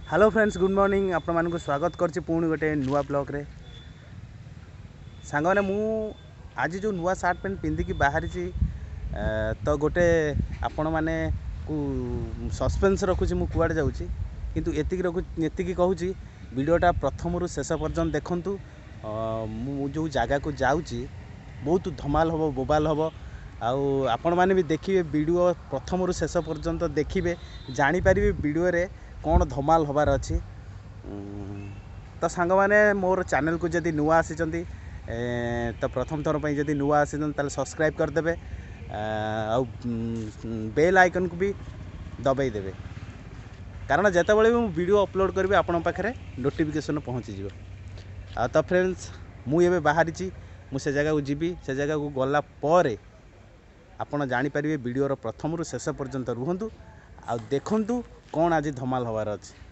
Hello friends, good morning. आपण मानक स्वागत करछि पुणी गोटे नुआ ब्लॉग रे। सांगने मु आज जो नुआ सार्ट पैंट पिंधिकी बाहरी तो गोटे आपण माने को सस्पेंस रखुछि मु कुआडे जाउछि, किंतु एतिकी कहूछि वीडियोटा प्रथम रु शेष पर्यंत देखंतु। मु जो जगह को जाउछि बहुत धमाल हबो, बोबाल हबो। आपण माने भी देखिए वीडियो प्रथम रु शेष पर्यंत देखिए, जानी पारिबे वीडियो रे कौन धमाल हबार अच्छी। तो सांग मैंने मोर चैनल को जदि नुआ आसी तो प्रथम थर पर जदि नुआ आसी सब्सक्राइब करदे आ बेल आइकन को भी दबाई देवे, कारण जिते बड़े भी वीडियो अपलोड करी आपण पाखे नोटिफिकेशन पहुँची आ। तो फ्रेंड्स मुझे बाहरी मुझे जगह को जीवी, से जगह को गला पर आपण जानीपारे वीडियो प्रथम रु शेष पर्यंत रुहतु आ देखु कौन आज धमाल हबार अच्छे।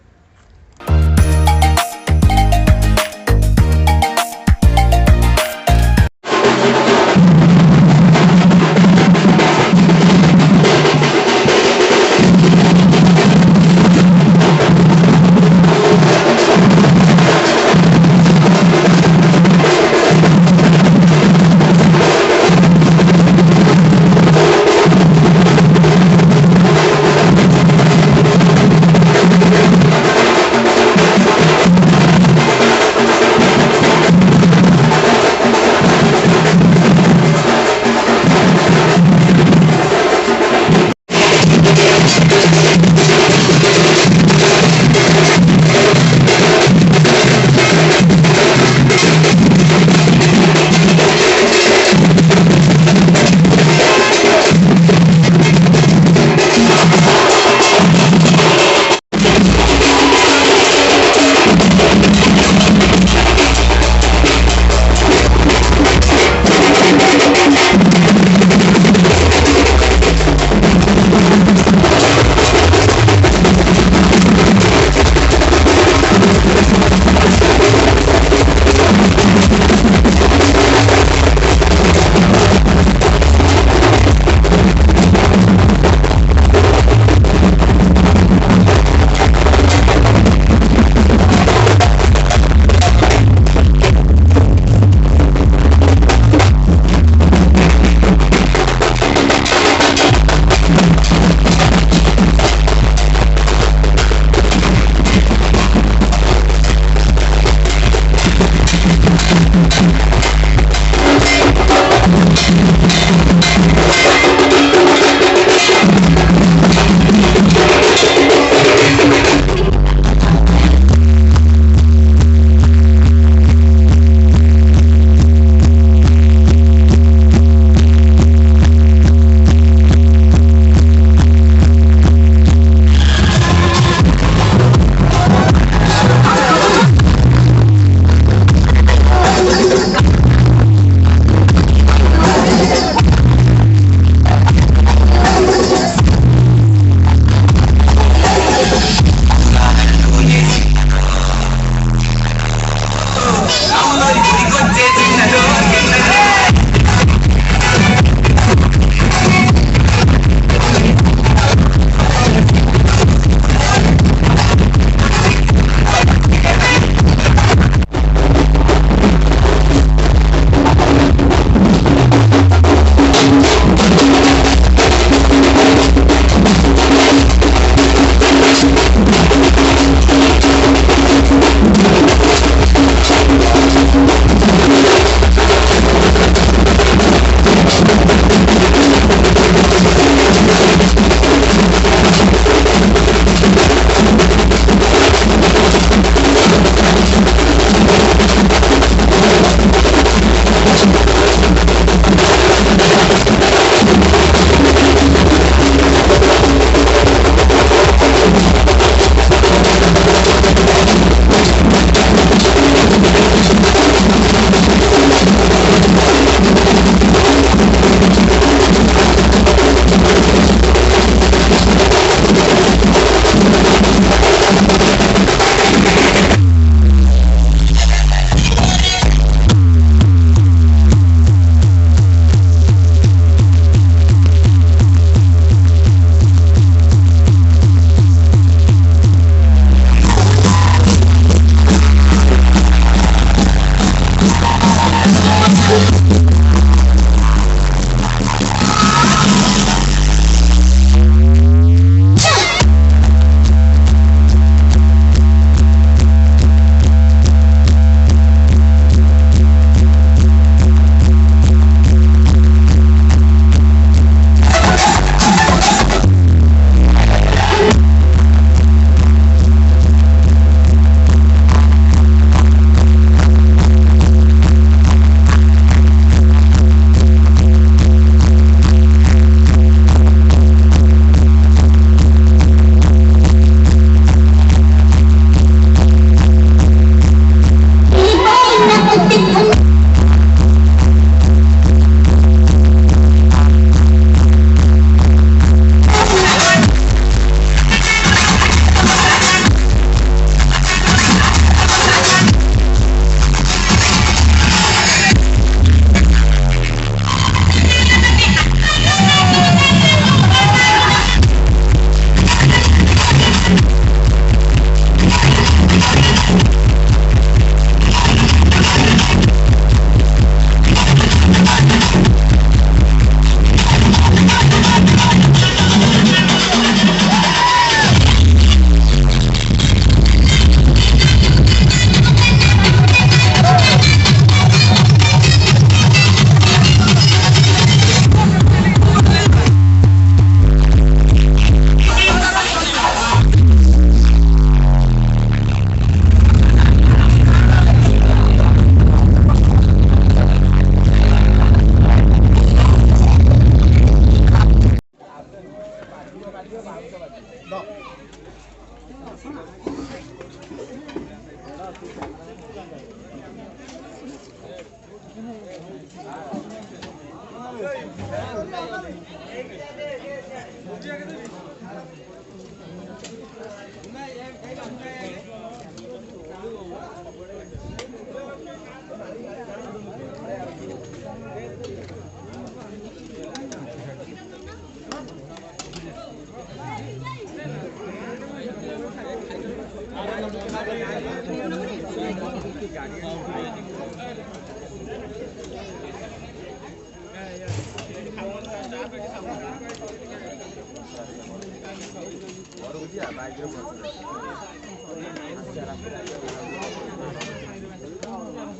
और